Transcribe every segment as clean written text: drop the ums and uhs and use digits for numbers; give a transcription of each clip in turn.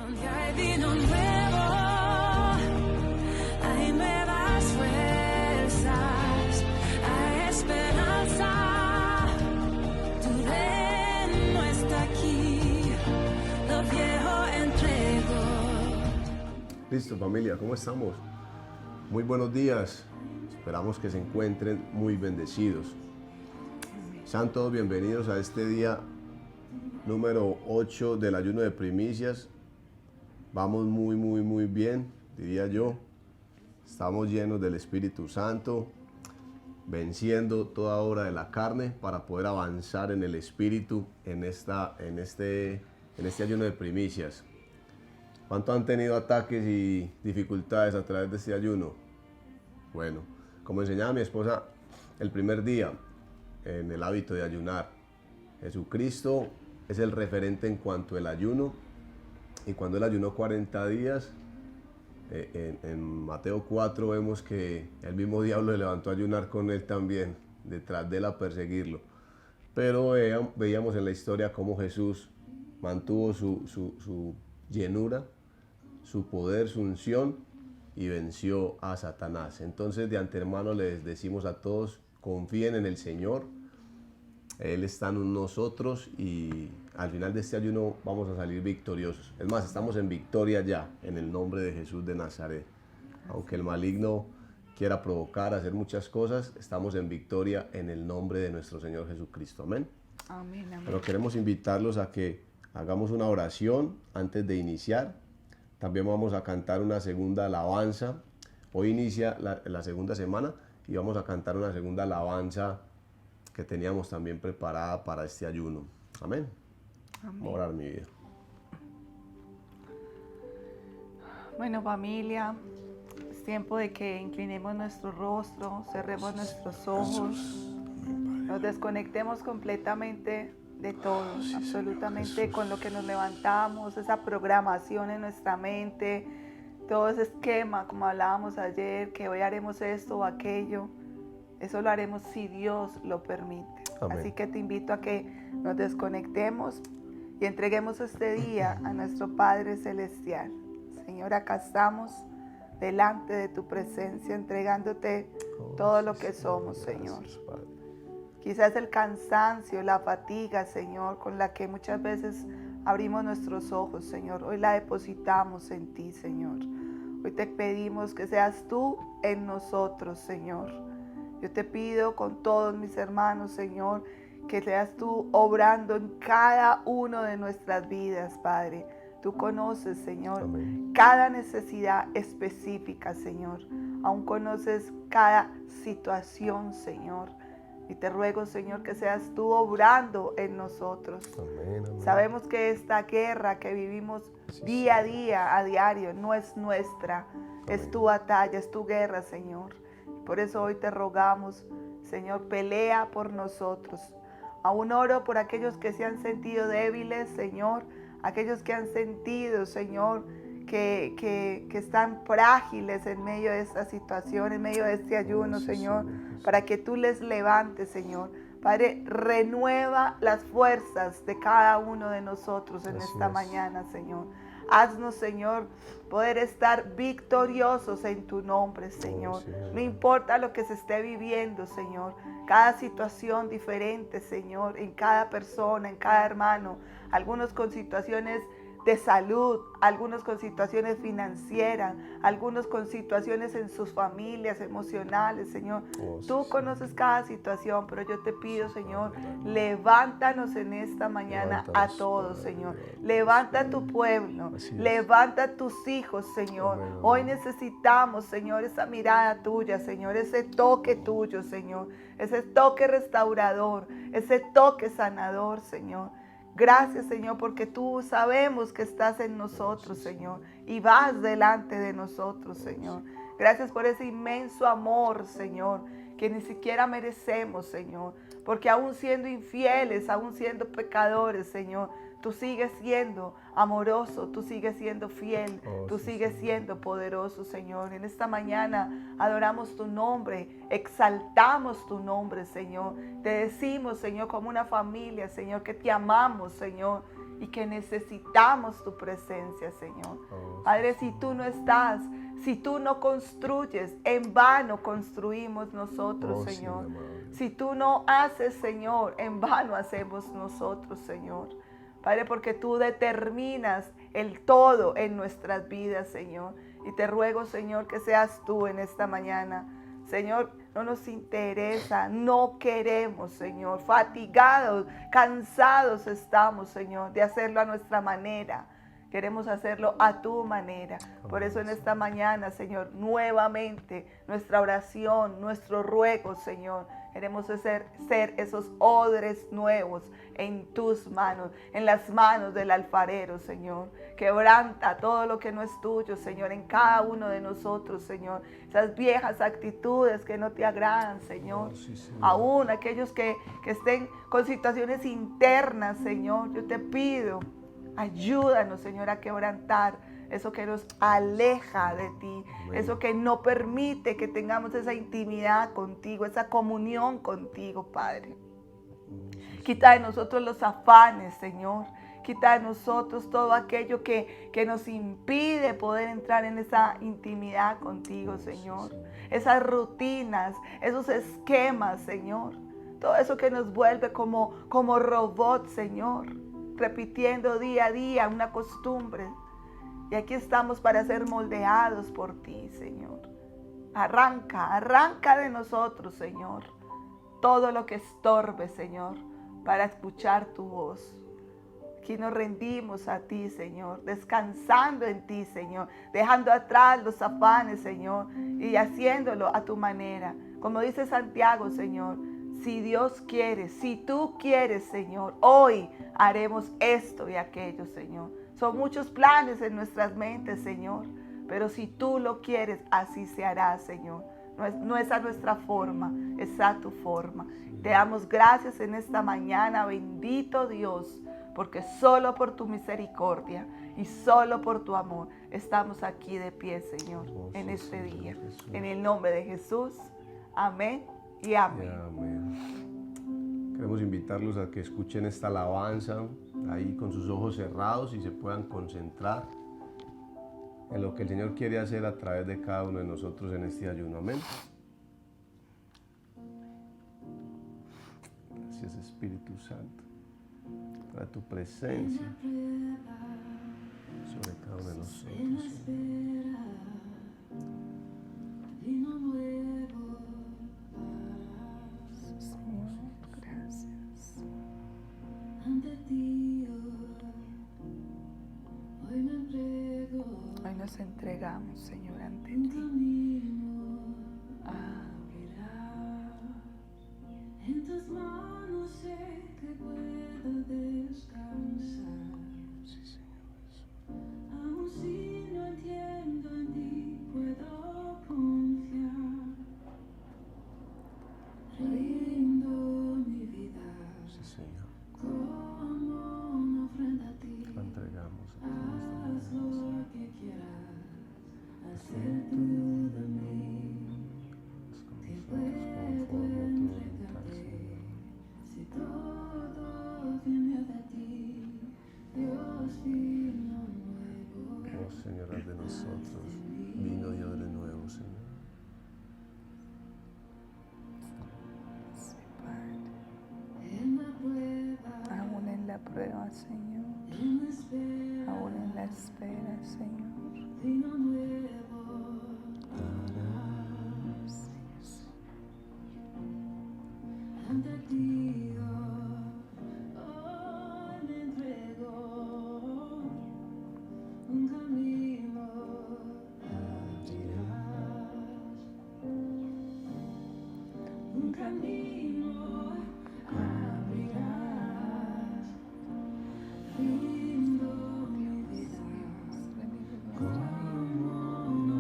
donde hay vino nuevo, hay nuevas fuerzas, hay esperanza. Tu reino está aquí, lo viejo entrego. Listo, familia, ¿cómo estamos? Muy buenos días. Esperamos que se encuentren muy bendecidos. Sean todos bienvenidos a este día número 8 del ayuno de primicias. Vamos muy bien, diría yo. Estamos llenos del Espíritu Santo, venciendo toda obra de la carne para poder avanzar en el Espíritu en este ayuno de primicias. ¿Cuánto han tenido ataques y dificultades a través de este ayuno? Bueno, como enseñaba mi esposa el primer día en el hábito de ayunar, Jesucristo es el referente en cuanto al ayuno, y cuando él ayunó 40 días, en Mateo 4 vemos que el mismo diablo le levantó a ayunar con él también, detrás de él a perseguirlo. Pero veíamos en la historia cómo Jesús mantuvo su llenura, su poder, su unción, y venció a Satanás. Entonces, de antemano les decimos a todos, confíen en el Señor. Él está en nosotros y al final de este ayuno vamos a salir victoriosos. Es más, estamos en victoria ya, en el nombre de Jesús de Nazaret. Aunque el maligno quiera provocar, hacer muchas cosas, estamos en victoria en el nombre de nuestro Señor Jesucristo. Amén. Amén, amén. Pero queremos invitarlos a que hagamos una oración antes de iniciar. También vamos a cantar una segunda alabanza. Hoy inicia la segunda semana y vamos a cantar una segunda alabanza que teníamos también preparada para este ayuno. Amén. Amén. Vamos a orar, mi vida. Bueno, familia, es tiempo de que inclinemos nuestro rostro, cerremos nuestros ojos, nos desconectemos completamente de todo, absolutamente con lo que nos levantamos, esa programación en nuestra mente, todo ese esquema, como hablábamos ayer, que hoy haremos esto o aquello. Eso lo haremos si Dios lo permite. Amén. Así que te invito a que nos desconectemos y entreguemos este día a nuestro Padre Celestial. Señor, acá estamos delante de tu presencia, entregándote todo lo que somos, Señor. Gracias, Padre. Quizás el cansancio, la fatiga, Señor, con la que muchas veces abrimos nuestros ojos, Señor. Hoy la depositamos en ti, Señor. Hoy te pedimos que seas tú en nosotros, Señor. Yo te pido con todos mis hermanos, Señor, que seas tú obrando en cada uno de nuestras vidas, Padre. Tú conoces, Señor, Amén. cada necesidad específica, Señor. Aún conoces cada situación, Señor. Y te ruego, Señor, que seas tú obrando en nosotros. Amén, amén. Sabemos que esta guerra que vivimos día a día, a diario, no es nuestra. Es tu batalla, es tu guerra, Señor. Por eso hoy te rogamos, Señor, pelea por nosotros. Aún oro por aquellos que se han sentido débiles, Señor. Aquellos que han sentido, Señor, que están frágiles en medio de esta situación, en medio de este ayuno, Señor, para que tú les levantes, Señor. Padre, renueva las fuerzas de cada uno de nosotros en esta mañana, Señor. Haznos, Señor, poder estar victoriosos en tu nombre, Señor. No importa lo que se esté viviendo, Señor. Cada situación diferente, Señor, en cada persona, en cada hermano. Algunos con situaciones de salud, algunos con situaciones financieras, algunos con situaciones en sus familias emocionales, Señor. Tú conoces cada situación, pero yo te pido, Señor, levántanos en esta mañana a todos, Señor. Levanta a tu pueblo, levanta a tus hijos, Señor. Hoy necesitamos, Señor, esa mirada tuya, Señor, ese toque tuyo, Señor, ese toque restaurador, ese toque sanador, Señor. Gracias, Señor, porque tú sabemos que estás en nosotros, Señor, y vas delante de nosotros, Señor. Gracias por ese inmenso amor, Señor, que ni siquiera merecemos, Señor, porque aún siendo infieles, aún siendo pecadores, Señor, tú sigues siendo amoroso, tú sigues siendo fiel, tú sigues siendo poderoso, Señor. En esta mañana adoramos tu nombre, exaltamos tu nombre, Señor. Te decimos, Señor, como una familia, Señor, que te amamos, Señor, y que necesitamos tu presencia, Señor. Padre, si tú no estás, si tú no construyes, en vano construimos nosotros, Señor. Si tú no haces, Señor, en vano hacemos nosotros, Señor. Padre, porque tú determinas el todo en nuestras vidas, Señor. Y te ruego, Señor, que seas tú en esta mañana. Señor, no nos interesa, no queremos, Señor. Fatigados, cansados estamos, Señor, de hacerlo a nuestra manera. Queremos hacerlo a tu manera. Por eso en esta mañana, Señor, nuevamente nuestra oración, nuestro ruego, Señor, queremos ser esos odres nuevos en tus manos, en las manos del alfarero, Señor. Quebranta todo lo que no es tuyo, Señor, en cada uno de nosotros, Señor. Esas viejas actitudes que no te agradan, Señor. Aún aquellos que estén con situaciones internas, Señor, yo te pido, ayúdanos, Señor, a quebrantar eso que nos aleja de ti, eso que no permite que tengamos esa intimidad contigo, esa comunión contigo, Padre. Quita de nosotros los afanes, Señor. Quita de nosotros todo aquello que nos impide poder entrar en esa intimidad contigo, Señor. Esas rutinas, esos esquemas, Señor. Todo eso que nos vuelve como robots, Señor. Repitiendo día a día una costumbre. Y aquí estamos para ser moldeados por ti, Señor. Arranca de nosotros, Señor, todo lo que estorbe, Señor, para escuchar tu voz. Aquí nos rendimos a ti, Señor, descansando en ti, Señor, dejando atrás los afanes, Señor, y haciéndolo a tu manera. Como dice Santiago, Señor, si Dios quiere, si tú quieres, Señor, hoy haremos esto y aquello, Señor. Son muchos planes en nuestras mentes, Señor, pero si tú lo quieres, así se hará, Señor. No es a nuestra forma, es a tu forma. Te damos gracias en esta mañana, bendito Dios, porque solo por tu misericordia y solo por tu amor estamos aquí de pie, Señor, en este día. En el nombre de Jesús, amén y amén. Queremos invitarlos a que escuchen esta alabanza ahí con sus ojos cerrados y se puedan concentrar en lo que el Señor quiere hacer a través de cada uno de nosotros en este ayuno. Amén. Gracias, Espíritu Santo, para tu presencia sobre cada uno de nosotros. Hoy nos entregamos, Señor, ante ti. En tus manos sé que puedo descansar. Sí, Señor. Aun si no entiendo, en ti puedo confiar. Rindo mi vida. Sí, Señor. Como una ofrenda a ti. La entregamos a Haz ti. lo que quieras hacer tú de mí. Te puedo entregarte. Si todo viene de ti, Dios vino nuevo. Oh, Señor, haz de nosotros vino y odre nuevo, Señor. Sí, Padre. En la prueba, Aún en la prueba, Señor. en la espera, Aún en la espera, Señor. vino nuevo. Ante ti, hoy me entrego. Un camino abrirás. Un camino abrirás. Rindo mi vida.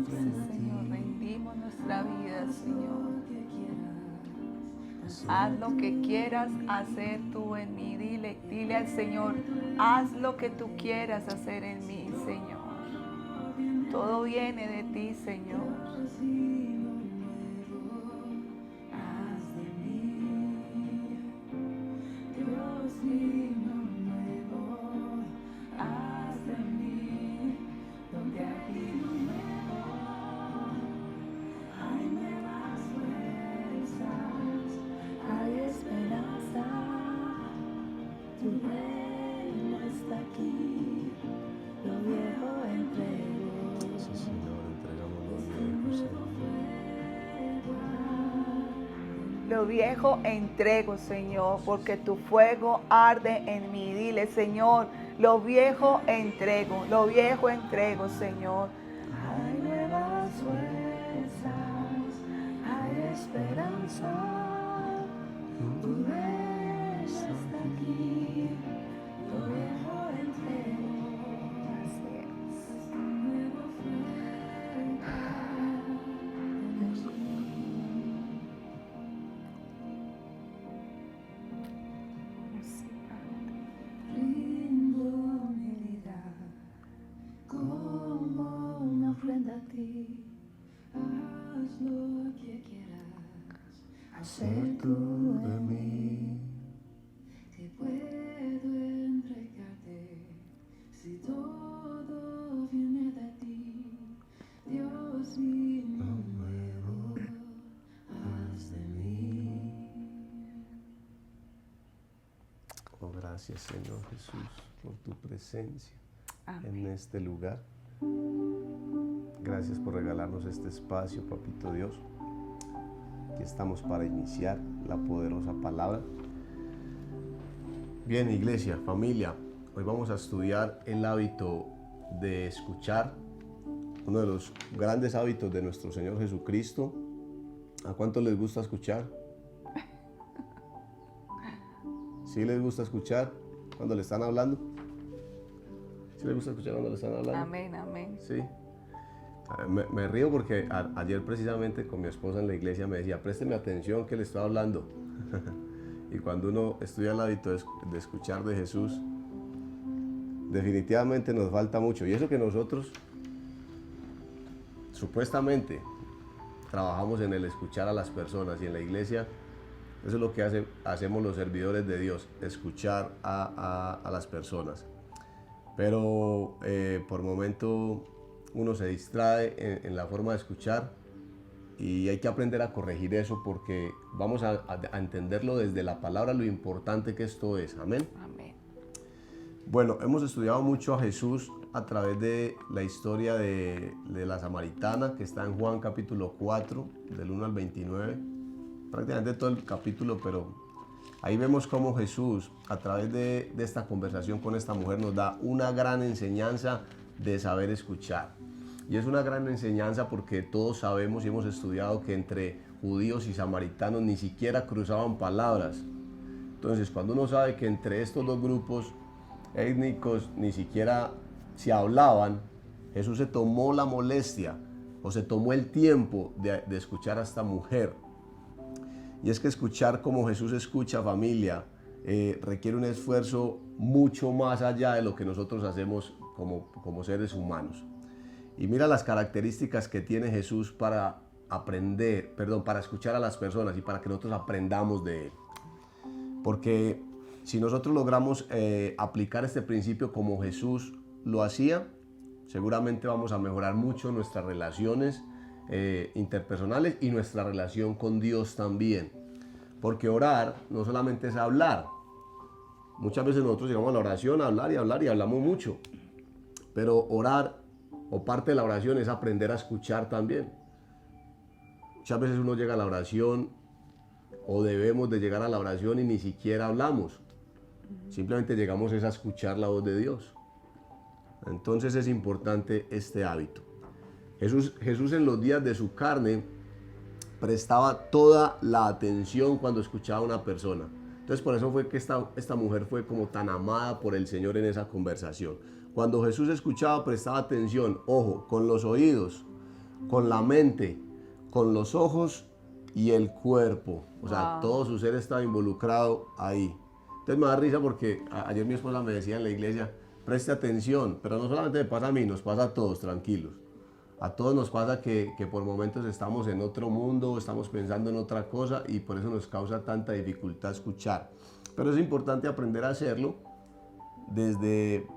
Sí, Señor, rendimos nuestra vida, Señor. Lo que quieras. Haz lo que quieras hacer tú en mí. Dile al Señor, haz lo que tú quieras hacer en mí, Señor. Todo viene de ti, Señor. Dios vino nuevo. Haz de mí. Dios vino nuevo. Lo viejo entrego, Señor, porque tu fuego arde en mí. Dile, Señor, lo viejo entrego, Señor. Hay nuevas fuerzas, hay esperanza. Tu reino está aquí, lo viejo entrego. Así es. Nuevo fuego en mí. Sí, Padre. Rindo mi vida como una ofrenda a ti. Haz lo que quieras hacer tú de mí. Que puedo entregarte si todo viene de ti. Dios mío nuevo, haz de mí. Oh, gracias, Señor Jesús, por tu presencia Amén. en este lugar. Gracias por regalarnos este espacio, Papito Dios. Aquí estamos para iniciar la poderosa palabra. Bien, iglesia, familia, hoy vamos a estudiar el hábito de escuchar, uno de los grandes hábitos de nuestro Señor Jesucristo. ¿A cuántos les gusta escuchar? ¿Sí les gusta escuchar cuando le están hablando? ¿Sí les gusta escuchar cuando le están hablando? Amén, amén. Sí. Me río porque ayer precisamente con mi esposa en la iglesia me decía, présteme atención que le estoy hablando. Y cuando uno estudia el hábito de escuchar de Jesús, definitivamente nos falta mucho. Y eso que nosotros supuestamente trabajamos en el escuchar a las personas, y en la iglesia eso es lo que hacemos los servidores de Dios, escuchar a las personas. Pero por momento uno se distrae en la forma de escuchar, y hay que aprender a corregir eso, porque vamos a entenderlo desde la palabra, lo importante que esto es. Amén. Amén. Bueno, hemos estudiado mucho a Jesús a través de la historia de la samaritana, que está en Juan capítulo 4, del 1 al 29, prácticamente todo el capítulo, pero ahí vemos cómo Jesús, a través de esta conversación con esta mujer, nos da una gran enseñanza de saber escuchar. Y es una gran enseñanza porque todos sabemos y hemos estudiado que entre judíos y samaritanos ni siquiera cruzaban palabras. Entonces, cuando uno sabe que entre estos dos grupos étnicos ni siquiera se hablaban, Jesús se tomó la molestia o se tomó el tiempo de escuchar a esta mujer. Y es que escuchar como Jesús escucha, familia, requiere un esfuerzo mucho más allá de lo que nosotros hacemos como seres humanos. Y mira las características que tiene Jesús para para escuchar a las personas y para que nosotros aprendamos de Él. Porque si nosotros logramos aplicar este principio como Jesús lo hacía, seguramente vamos a mejorar mucho nuestras relaciones interpersonales y nuestra relación con Dios también. Porque orar no solamente es hablar. Muchas veces nosotros llegamos a la oración a hablar y hablar y hablamos mucho. Pero orar, o parte de la oración, es aprender a escuchar también. Muchas veces uno llega a la oración, o debemos de llegar a la oración, y ni siquiera hablamos. Simplemente llegamos a escuchar la voz de Dios. Entonces es importante este hábito. Jesús en los días de su carne prestaba toda la atención cuando escuchaba a una persona. Entonces por eso fue que esta mujer fue como tan amada por el Señor en esa conversación. Cuando Jesús escuchaba, prestaba atención, ojo, con los oídos, con la mente, con los ojos y el cuerpo. O sea, todo su ser estaba involucrado ahí. Entonces me da risa porque ayer mi esposa me decía en la iglesia, preste atención, pero no solamente me pasa a mí, nos pasa a todos, tranquilos. A todos nos pasa que por momentos estamos en otro mundo, estamos pensando en otra cosa, y por eso nos causa tanta dificultad escuchar. Pero es importante aprender a hacerlo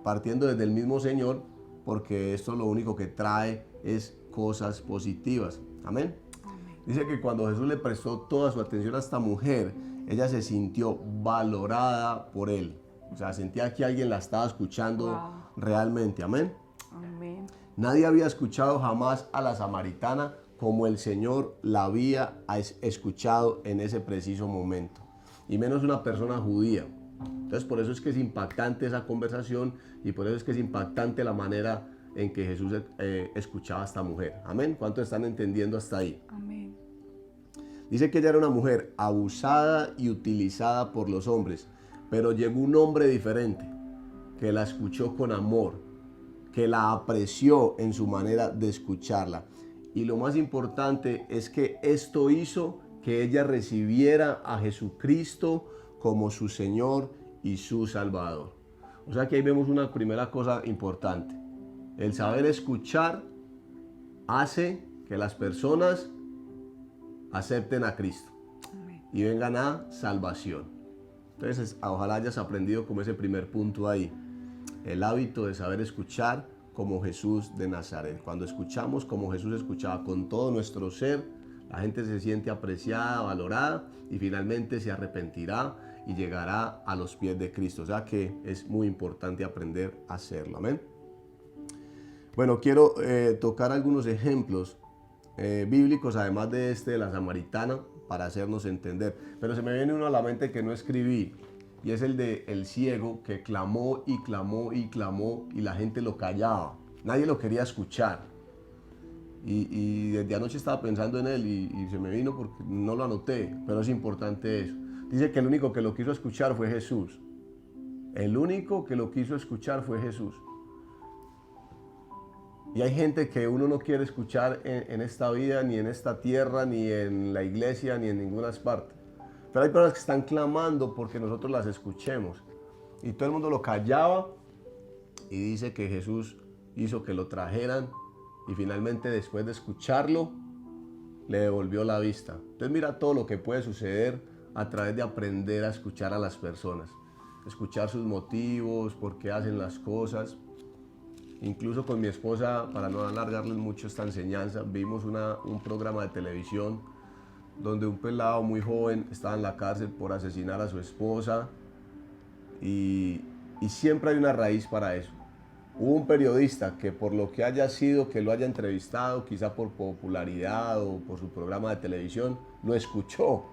partiendo desde el mismo Señor, porque esto lo único que trae es cosas positivas. Amén. Dice que cuando Jesús le prestó toda su atención a esta mujer, ella se sintió valorada por él. O sea, sentía que alguien la estaba escuchando realmente. Amén. Amén. Nadie había escuchado jamás a la samaritana como el Señor la había escuchado en ese preciso momento. Y menos una persona judía. Entonces por eso es que es impactante esa conversación y por eso es que es impactante la manera en que Jesús escuchaba a esta mujer. Amén. ¿Cuántos están entendiendo hasta ahí? Amén. Dice que ella era una mujer abusada y utilizada por los hombres, pero llegó un hombre diferente que la escuchó con amor, que la apreció en su manera de escucharla. Y lo más importante es que esto hizo que ella recibiera a Jesucristo como su Señor y su Salvador. O sea que ahí vemos una primera cosa importante. El saber escuchar hace que las personas acepten a Cristo y vengan a salvación. Entonces, ojalá hayas aprendido como ese primer punto ahí. El hábito de saber escuchar como Jesús de Nazaret. Cuando escuchamos como Jesús escuchaba con todo nuestro ser, la gente se siente apreciada, valorada y finalmente se arrepentirá y llegará a los pies de Cristo. O sea que es muy importante aprender a hacerlo. Amén. Bueno, quiero tocar algunos ejemplos bíblicos, además de este de la samaritana, para hacernos entender. Pero se me viene uno a la mente que no escribí, y es el de el ciego que clamó y clamó y clamó y la gente lo callaba. Nadie lo quería escuchar. Y desde anoche estaba pensando en él y se me vino porque no lo anoté, pero es importante eso. Dice que el único que lo quiso escuchar fue Jesús. El único que lo quiso escuchar fue Jesús. Y hay gente que uno no quiere escuchar en esta vida, ni en esta tierra, ni en la iglesia, ni en ninguna parte. Pero hay personas que están clamando porque nosotros las escuchemos. Y todo el mundo lo callaba y dice que Jesús hizo que lo trajeran y finalmente después de escucharlo le devolvió la vista. Entonces mira todo lo que puede suceder a través de aprender a escuchar a las personas. Escuchar sus motivos, por qué hacen las cosas. Incluso con mi esposa, para no alargarles mucho esta enseñanza, vimos un programa de televisión donde un pelado muy joven estaba en la cárcel por asesinar a su esposa y siempre hay una raíz para eso. Hubo un periodista que por lo que haya sido, que lo haya entrevistado, quizá por popularidad o por su programa de televisión, lo escuchó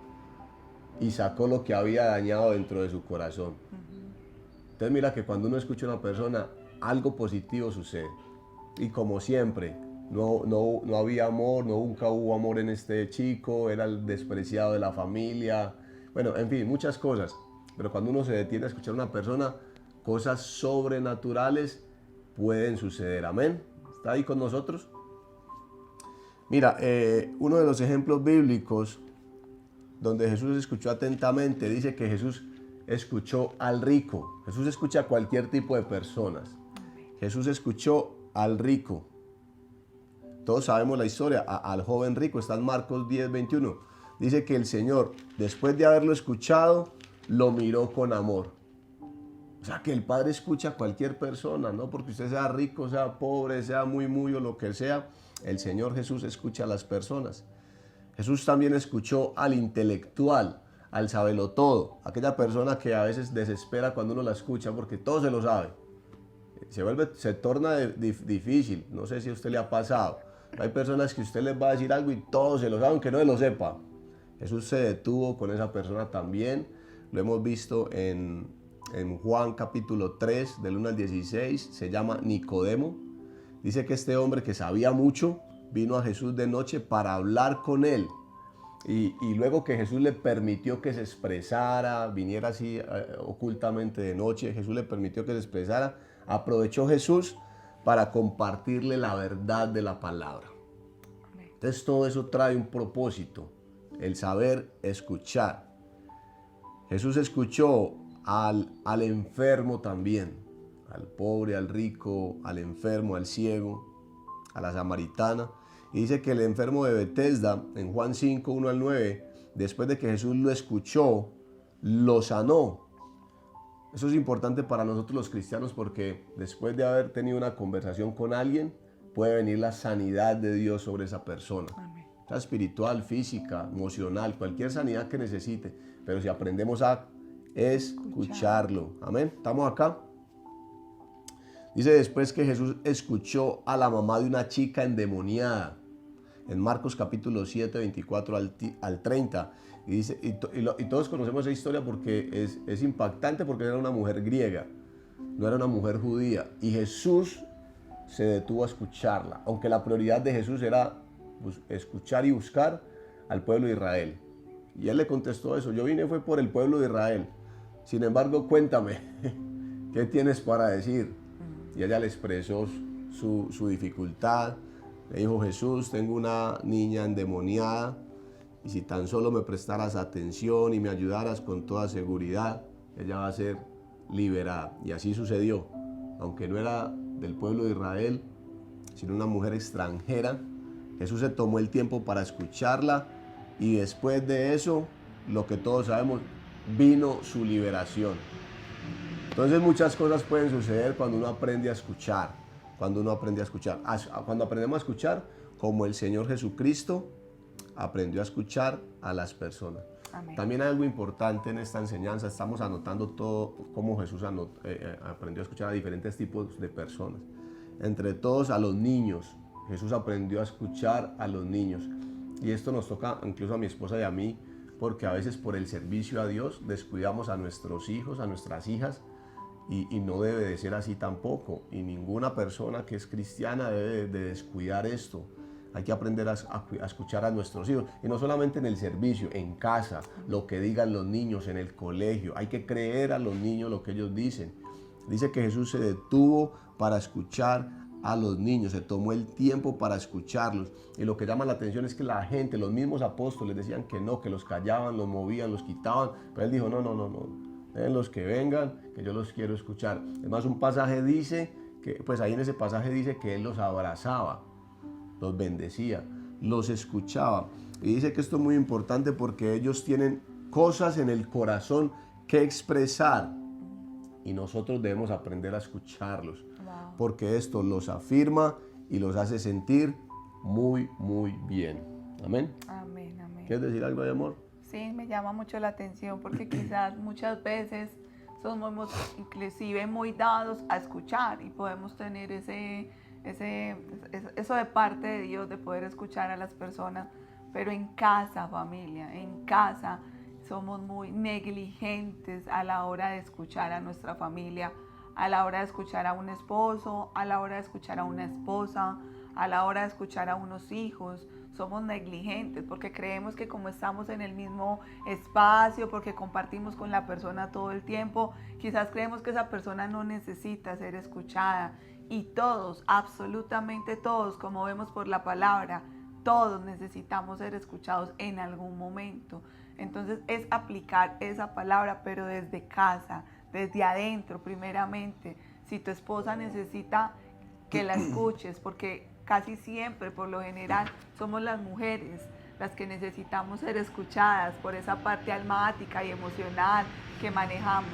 y sacó lo que había dañado dentro de su corazón. Entonces mira que cuando uno escucha a una persona, algo positivo sucede. Y como siempre, no había amor, nunca hubo amor en este chico, era el despreciado de la familia, bueno, en fin, muchas cosas. Pero cuando uno se detiene a escuchar a una persona, cosas sobrenaturales pueden suceder. Amén. ¿Está ahí con nosotros? Mira, uno de los ejemplos bíblicos donde Jesús escuchó atentamente, dice que Jesús escuchó al rico. Jesús escucha a cualquier tipo de personas. Jesús escuchó al rico. Todos sabemos la historia, al joven rico, está en Marcos 10:21. Dice que el Señor, después de haberlo escuchado, lo miró con amor. O sea, que el Padre escucha a cualquier persona, no porque usted sea rico, sea pobre, sea muy o lo que sea. El Señor Jesús escucha a las personas. Jesús también escuchó al intelectual, al sabelotodo, aquella persona que a veces desespera cuando uno la escucha porque todo se lo sabe. Se torna difícil, no sé si a usted le ha pasado. Hay personas que usted les va a decir algo y todo se lo sabe, aunque no se lo sepa. Jesús se detuvo con esa persona también. Lo hemos visto en Juan capítulo 3, del 1 al 16, se llama Nicodemo. Dice que este hombre que sabía mucho vino a Jesús de noche para hablar con él. Y luego que Jesús le permitió que se expresara, viniera así ocultamente de noche, Jesús le permitió que se expresara, aprovechó Jesús para compartirle la verdad de la palabra. Entonces todo eso trae un propósito, el saber escuchar. Jesús escuchó al enfermo también, al pobre, al rico, al enfermo, al ciego, a la samaritana. Y dice que el enfermo de Betesda, en Juan 5, 1 al 9, después de que Jesús lo escuchó, lo sanó. Eso es importante para nosotros los cristianos porque después de haber tenido una conversación con alguien, puede venir la sanidad de Dios sobre esa persona. Amén. Sea espiritual, física, emocional, cualquier sanidad que necesite. Pero si aprendemos a escucharlo. Amén. ¿Estamos acá? Dice después que Jesús escuchó a la mamá de una chica endemoniada. en Marcos capítulo 7, 24 al 30. Y, dice, y todos conocemos esa historia porque es impactante, porque era una mujer griega, no era una mujer judía. Y Jesús se detuvo a escucharla, aunque la prioridad de Jesús era escuchar y buscar al pueblo de Israel. Y él le contestó eso: yo vine fue por el pueblo de Israel. Sin embargo, cuéntame, ¿qué tienes para decir? Y ella le expresó su dificultad. Le dijo: Jesús, tengo una niña endemoniada, y si tan solo me prestaras atención y me ayudaras con toda seguridad, ella va a ser liberada. Y así sucedió. Aunque no era del pueblo de Israel, sino una mujer extranjera, Jesús se tomó el tiempo para escucharla, y después de eso, lo que todos sabemos, vino su liberación. Entonces muchas cosas pueden suceder cuando uno aprende a escuchar, cuando aprendemos a escuchar como el Señor Jesucristo aprendió a escuchar a las personas. Amén. También hay algo importante en esta enseñanza. Estamos anotando todo cómo Jesús aprendió a escuchar a diferentes tipos de personas. Entre todos, a los niños. Jesús aprendió a escuchar a los niños. Y esto nos toca incluso a mi esposa y a mí, porque a veces por el servicio a Dios descuidamos a nuestros hijos, a nuestras hijas, y no debe de ser así tampoco. Y ninguna persona que es cristiana debe de descuidar esto. Hay que aprender a escuchar a nuestros hijos, y no solamente en el servicio, en casa, lo que digan los niños, en el colegio. Hay que creer a los niños lo que ellos dicen. Dice que Jesús se detuvo para escuchar a los niños, se tomó el tiempo para escucharlos. Y lo que llama la atención es que la gente, los mismos apóstoles decían que no, que los callaban, los movían, los quitaban. Pero él dijo: no, dejen los que vengan, que yo los quiero escuchar. Además, un pasaje dice que, pues ahí en ese pasaje dice que él los abrazaba, los bendecía, los escuchaba. Y dice que esto es muy importante porque ellos tienen cosas en el corazón que expresar, y nosotros debemos aprender a escucharlos. Wow. Porque esto los afirma y los hace sentir muy, muy bien. Amén. Amén, amén. ¿Quieres decir algo de amor? Sí, me llama mucho la atención porque quizás muchas veces somos inclusive muy dados a escuchar, y podemos tener eso de parte de Dios, de poder escuchar a las personas, pero en casa, familia, en casa somos muy negligentes a la hora de escuchar a nuestra familia, a la hora de escuchar a un esposo, a la hora de escuchar a una esposa, a la hora de escuchar a unos hijos. Somos negligentes porque creemos que como estamos en el mismo espacio, porque compartimos con la persona todo el tiempo, quizás creemos que esa persona no necesita ser escuchada. Y todos, absolutamente todos, como vemos por la palabra, todos necesitamos ser escuchados en algún momento. Entonces es aplicar esa palabra, pero desde casa, desde adentro primeramente. Si tu esposa necesita que la escuches, porque casi siempre, por lo general, somos las mujeres las que necesitamos ser escuchadas por esa parte almática y emocional que manejamos.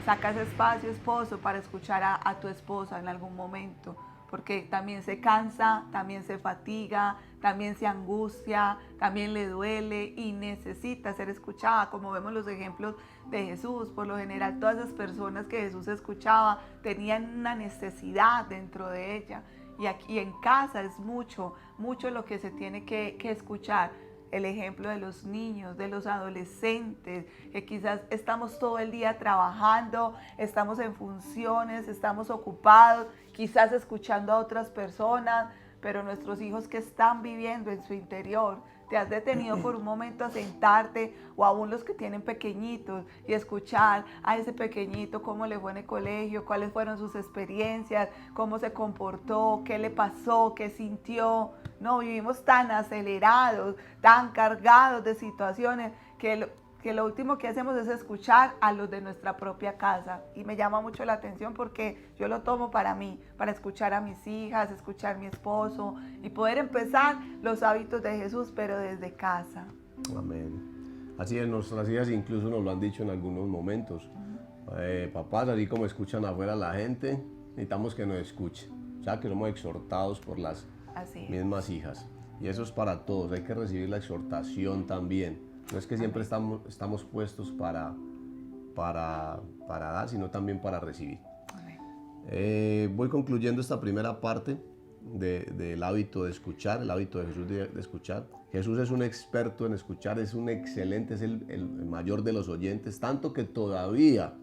Saca ese espacio, esposo, para escuchar a tu esposa en algún momento, porque también se cansa, también se fatiga, también se angustia, también le duele y necesita ser escuchada. Como vemos los ejemplos de Jesús, por lo general todas esas personas que Jesús escuchaba tenían una necesidad dentro de ella. Y aquí en casa es mucho lo que se tiene que escuchar. El ejemplo de los niños, de los adolescentes, que quizás estamos todo el día trabajando, estamos en funciones, estamos ocupados, quizás escuchando a otras personas, pero nuestros hijos que están viviendo en su interior, te has detenido por un momento a sentarte, o aún los que tienen pequeñitos, y escuchar a ese pequeñito cómo le fue en el colegio, cuáles fueron sus experiencias, cómo se comportó, qué le pasó, qué sintió. No, vivimos tan acelerados, tan cargados de situaciones que lo último que hacemos es escuchar a los de nuestra propia casa. Y me llama mucho la atención porque yo lo tomo para mí, para escuchar a mis hijas, escuchar a mi esposo y poder empezar los hábitos de Jesús, pero desde casa. Amén. Así es, nuestras hijas incluso nos lo han dicho en algunos momentos. Papás, así como escuchan afuera a la gente, necesitamos que nos escuchen. O sea, que somos exhortados por las mismas hijas. Y eso es para todos, hay que recibir la exhortación también. No es que siempre estamos puestos para dar, sino también para recibir. Voy concluyendo esta primera parte del hábito de escuchar, el hábito de Jesús de escuchar. Jesús es un experto en escuchar, es un excelente, es el mayor de los oyentes, tanto que todavía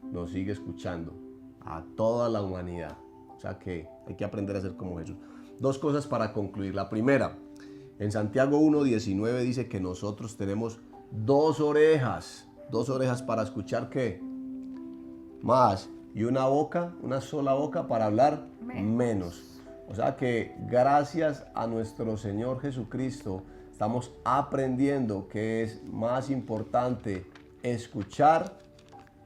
nos sigue escuchando a toda la humanidad. O sea que hay que aprender a ser como Jesús. Dos cosas para concluir. La primera, en Santiago 1:19 dice que nosotros tenemos dos orejas para escuchar ¿qué? Más, y una boca, una sola boca para hablar menos. O sea que gracias a nuestro Señor Jesucristo estamos aprendiendo que es más importante escuchar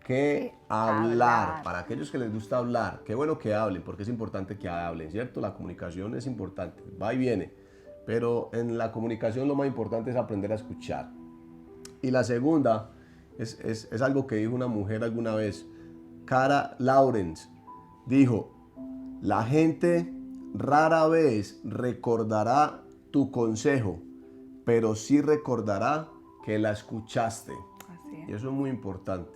que hablar. Para aquellos que les gusta hablar, qué bueno que hablen, porque es importante que hablen, ¿cierto? La comunicación es importante, va y viene. Pero en la comunicación lo más importante es aprender a escuchar. Y la segunda es algo que dijo una mujer alguna vez, Cara Lawrence, dijo, la gente rara vez recordará tu consejo, pero sí recordará que la escuchaste. Así es. Y eso es muy importante.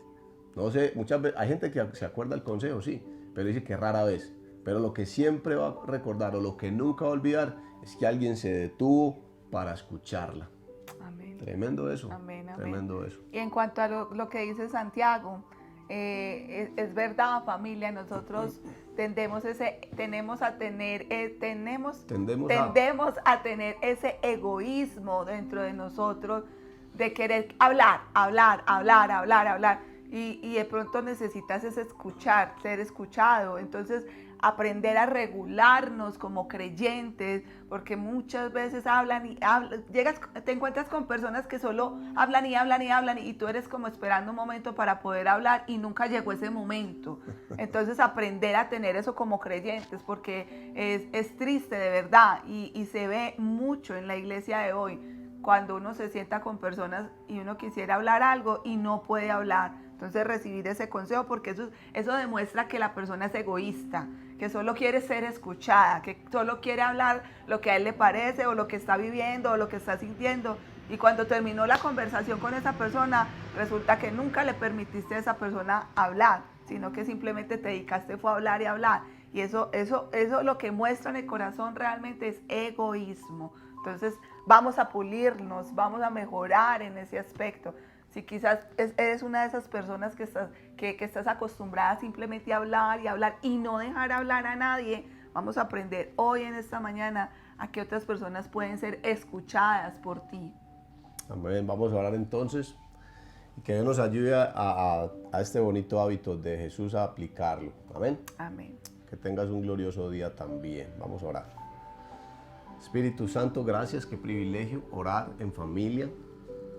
No sé, muchas veces hay gente que se acuerda del consejo, sí, pero dice que rara vez. Pero lo que siempre va a recordar o lo que nunca va a olvidar es que alguien se detuvo para escucharla. Amén. Tremendo eso. Amén, amén. Tremendo eso. Y en cuanto a lo que dice Santiago, es verdad, familia, nosotros tendemos a tener ese egoísmo dentro de nosotros de querer hablar. Y de pronto necesitas escuchar, ser escuchado. Entonces, aprender a regularnos como creyentes, porque muchas veces te encuentras con personas que solo hablan y tú eres como esperando un momento para poder hablar y nunca llegó ese momento. Entonces, aprender a tener eso como creyentes, porque es triste de verdad y se ve mucho en la iglesia de hoy, cuando uno se sienta con personas y uno quisiera hablar algo y no puede hablar. Entonces recibir ese consejo, porque eso demuestra que la persona es egoísta, que solo quiere ser escuchada, que solo quiere hablar lo que a él le parece o lo que está viviendo o lo que está sintiendo. Y cuando terminó la conversación con esa persona, resulta que nunca le permitiste a esa persona hablar, sino que simplemente te dedicaste fue a hablar y hablar. Y eso lo que muestra en el corazón realmente es egoísmo. Entonces vamos a pulirnos, vamos a mejorar en ese aspecto. Si quizás eres una de esas personas que estás acostumbrada simplemente a hablar y no dejar hablar a nadie, vamos a aprender hoy en esta mañana a que otras personas pueden ser escuchadas por ti. Amén. Vamos a orar entonces y que Dios nos ayude a este bonito hábito de Jesús a aplicarlo. Amén. Amén. Que tengas un glorioso día también. Vamos a orar. Espíritu Santo, gracias, qué privilegio orar en familia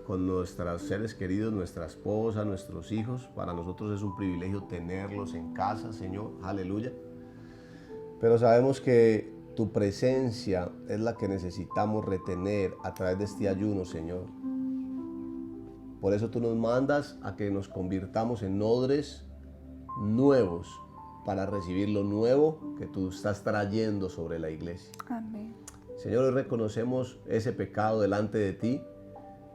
con nuestros seres queridos, nuestra esposa, nuestros hijos. Para nosotros es un privilegio tenerlos en casa, Señor, aleluya. Pero sabemos que tu presencia es la que necesitamos retener a través de este ayuno, Señor. Por eso tú nos mandas a que nos convirtamos en odres nuevos para recibir lo nuevo que tú estás trayendo sobre la iglesia. Amén. Señor, hoy reconocemos ese pecado delante de ti,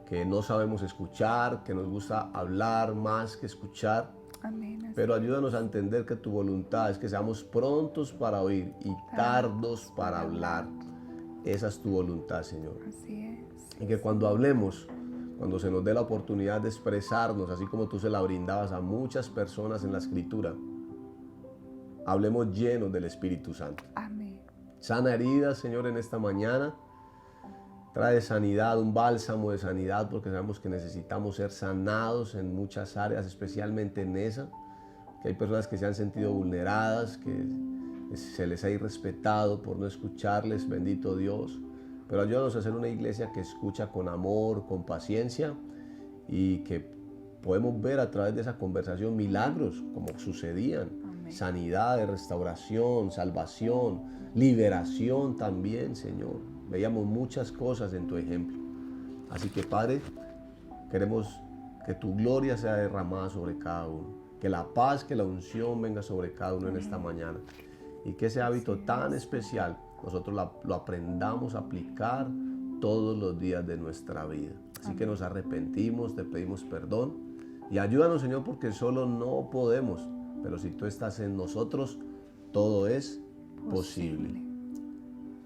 que no sabemos escuchar, que nos gusta hablar más que escuchar. Amén. Pero ayúdanos a entender que tu voluntad es que seamos prontos para oír y tardos para hablar. Esa es tu voluntad, Señor. Así es. Y que cuando hablemos, cuando se nos dé la oportunidad de expresarnos, así como tú se la brindabas a muchas personas en la Escritura, hablemos llenos del Espíritu Santo. Amén. Sana heridas, Señor, en esta mañana. Trae sanidad, un bálsamo de sanidad, porque sabemos que necesitamos ser sanados en muchas áreas, especialmente en esa, que hay personas que se han sentido vulneradas, que se les ha irrespetado por no escucharles, bendito Dios. Pero ayúdanos a ser una iglesia que escucha con amor, con paciencia, y que podemos ver a través de esa conversación milagros como sucedían. Amén. Sanidad, restauración, salvación, liberación también, Señor. Veíamos muchas cosas en tu ejemplo. Así que, Padre, queremos que tu gloria sea derramada sobre cada uno. Que la paz, que la unción venga sobre cada uno en esta mañana. Y que ese hábito tan especial nosotros lo aprendamos a aplicar todos los días de nuestra vida. Así que nos arrepentimos, te pedimos perdón. Y ayúdanos, Señor, porque solo no podemos. Pero si tú estás en nosotros, todo es posible.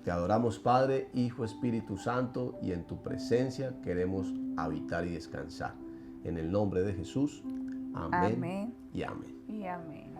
Te adoramos, Padre, Hijo, Espíritu Santo, y en tu presencia queremos habitar y descansar. En el nombre de Jesús, amén, Amén. y amén. Y amén.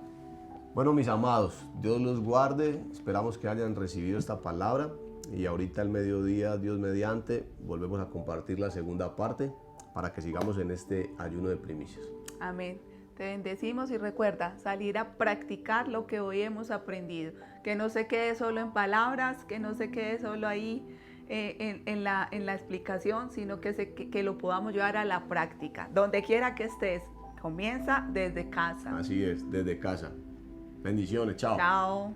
Bueno, mis amados, Dios los guarde. Esperamos que hayan recibido esta palabra. Y ahorita al mediodía, Dios mediante, volvemos a compartir la segunda parte para que sigamos en este ayuno de primicias. Amén. Te bendecimos y recuerda salir a practicar lo que hoy hemos aprendido. Que no se quede solo en palabras, que no se quede solo ahí en la explicación, sino que lo podamos llevar a la práctica. Donde quiera que estés, comienza desde casa. Así es, desde casa. Bendiciones, chao. Chao.